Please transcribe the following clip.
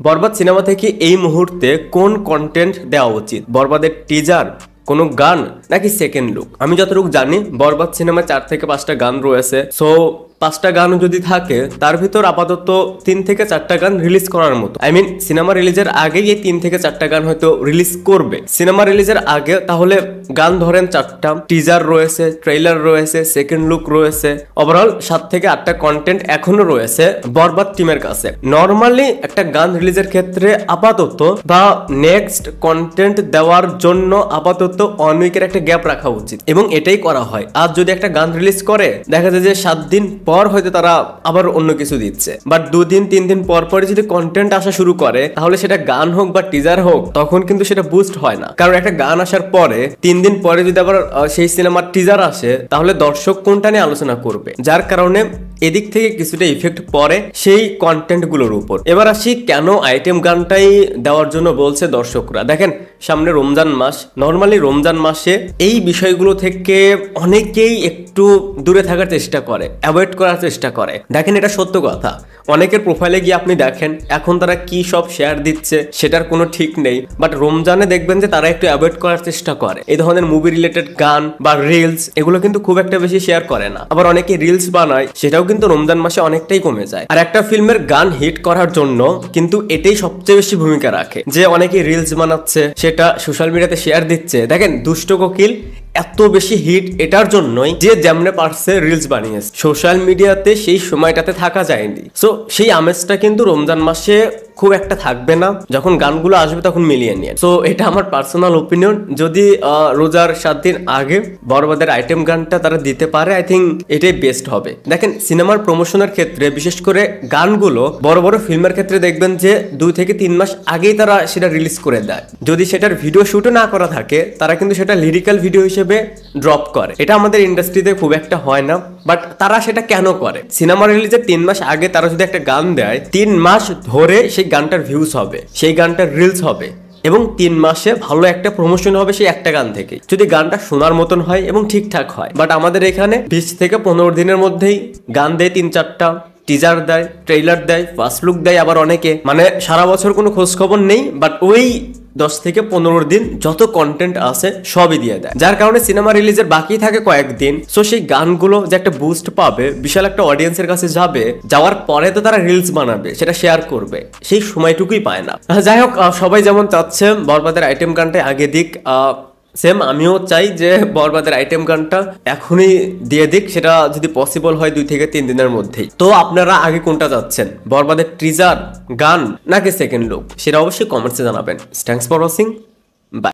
বরবাদ cinema থেকে এই মুহূর্তে কোন কন্টেন্ট দেওয়া উচিত? বরবাদের টিজার, কোনো গান, নাকি সেকেন্ড লুক? আমি যতটুকু জানি বরবাদ সিনেমায় 4 থেকে 5টা গান রয়েছে। সো 5টা গান যদি থাকে তার ভিতর আপাতত 3 থেকে 4টা গান রিলিজ করার মতো। আই মিন সিনেমা রিলিজের আগেই এই 3 থেকে 4টা গান হয়তো রিলিজ করবে। সিনেমা রিলিজের আগে তাহলে গান ধরেন 4টা, টিজার রয়েছে, ট্রেইলার রয়েছে, সেকেন্ড লুক রয়েছে, ওভারঅল 7 থেকে 8টা কন্টেন্ট এখনো রয়েছে বরবাদ টিমের কাছে। নর্মালি একটা গান রিলিজের ক্ষেত্রে আপাতত বা নেক্সট কন্টেন্ট দেওয়ার জন্য আপাতত 1 উইকের একটা গ্যাপ রাখা উচিত এবং এটাই করা হয়। আর যদি একটা গান রিলিজ করে দেখা যায় যে 7 দিন পর হয়তো তারা আবার অন্য কিছু দিচ্ছে, বাট 2 দিন 3 দিন পর পরে যদি কন্টেন্ট আসা শুরু করে তাহলে সেটা গান হোক বা টিজার হোক তখন কিন্তু সেটা বুস্ট হয় না। কারণ একটা গান আসার পরে 3 দিন পরে যদি আবার সেই সিনেমার টিজার আসে তাহলে দর্শক কোনটা নিয়ে আলোচনা করবে, যার কারণে এদিক থেকে কিছুটা ইফেক্ট পড়ে সেই কন্টেন্ট গুলোর উপর। এবার আসি কেন আইটেম গানটাই দেওয়ার জন্য বলছে দর্শকরা। দেখেন সামনে রমজান মাস, নর্মালি রমজান মাসে এই বিষয়গুলো থেকে অনেকেই একটু দূরে থাকার চেষ্টা করে, অ্যাভয়েড করার চেষ্টা করে। দেখেন এটা সত্য কথা, অনেকের প্রোফাইলে গিয়ে আপনি দেখেন এখন তারা কি সব শেয়ার দিচ্ছে সেটার কোনো ঠিক নেই, বাট রমজানে দেখবেন যে তারা একটু অ্যাভয়েড করার চেষ্টা করে। এই ধরনের মুভি রিলেটেড গান বা রিলস এগুলো কিন্তু খুব একটা বেশি শেয়ার করে না। আবার অনেকে রিলস বানায়, সেটাও কিন্তু রমজান মাসে অনেকটাই কমে যায়। আর একটা ফিল্মের গান হিট করার জন্য কিন্তু এটাই সবচেয়ে বেশি ভূমিকা রাখে, যে অনেকে রিলস বানাচ্ছে, সেটা সোশ্যাল মিডিয়াতে শেয়ার দিচ্ছে। দেখেন দুষ্ট কোকিল এত বেশি হিট এটার জন্যই যে যেমনে পারছে রিলস বানিয়েছে, সোশ্যাল মিডিয়াতে সেই সময়টাতে থাকা যায়নি। সো সেই আমেজটা কিন্তু রমজান মাসে খুব একটা থাকবে না, যখন গানগুলো আসবে তখন মিলিয়ে নিয়ে। সো এটা আমার পার্সোনাল ওপিনিয়ন। যদি রোজার 7 দিন আগে বরবাদের আইটেম গানটা তারা দিতে পারে, আই থিঙ্ক এটাই বেস্ট হবে। দেখেন সিনেমার প্রমোশনের ক্ষেত্রে বিশেষ করে গানগুলো বড় বড় ফিল্মের ক্ষেত্রে দেখবেন যে 2 থেকে 3 মাস আগেই তারা সেটা রিলিজ করে দেয়। যদি সেটার ভিডিও শুটও না করা থাকে তারা কিন্তু সেটা লিরিক্যাল ভিডিও হিসেবে ড্রপ করে। এটা আমাদের ইন্ডাস্ট্রিতে খুব একটা হয় না, বাট তারা সেটা কেন করে? সিনেমা রিলিজের 3 মাস আগে তারা যদি একটা গান দেয়, 3 মাস ধরে সেই গানটার ভিউজ হবে, সেই গানটার রিলস হবে এবং 3 মাসে ভালো একটা প্রমোশন হবে সেই একটা গান থেকে, যদি গানটা শোনার মতন হয় এবং ঠিকঠাক হয়। বাট আমাদের এখানে 20 থেকে 15 দিনের মধ্যেই গান দেয় 3-4টা, টিজার দেয়, ট্রেইলার দেয়, ফার্স্ট লুক দেয়। আবার অনেকে মানে সারা বছর কোনো খোঁজ খবর নেই, বাট ওই 10 থেকে 15 দিন যত কন্টেন্ট আছে সবই দিয়ে দেয়, যার কারণে সিনেমা রিলিজের বাকি থাকে কয়েকদিন। সো সেই গানগুলো যে একটা বুস্ট পাবে, বিশাল একটা অডিয়েন্সের কাছে যাবে, যাওয়ার পরে তো তারা রিলস বানাবে, সেটা শেয়ার করবে, সেই সময়টুকুই পায় না। যাই হোক, সবাই যেমন চাচ্ছে বরবাদের আইটেম গানটা আগে দিক, সেম আমিও চাই যে বরবাদের আইটেম গানটা এখনই দিয়ে দিক, সেটা যদি পসিবল হয় 2 থেকে 3 দিনের মধ্যেই। তো আপনারা আগে কোনটা চাচ্ছেন, বরবাদের টিজার, গান, নাকি সেকেন্ড লুক? সেটা অবশ্যই কমেন্টসে জানাবেন। Thanks for watching, by.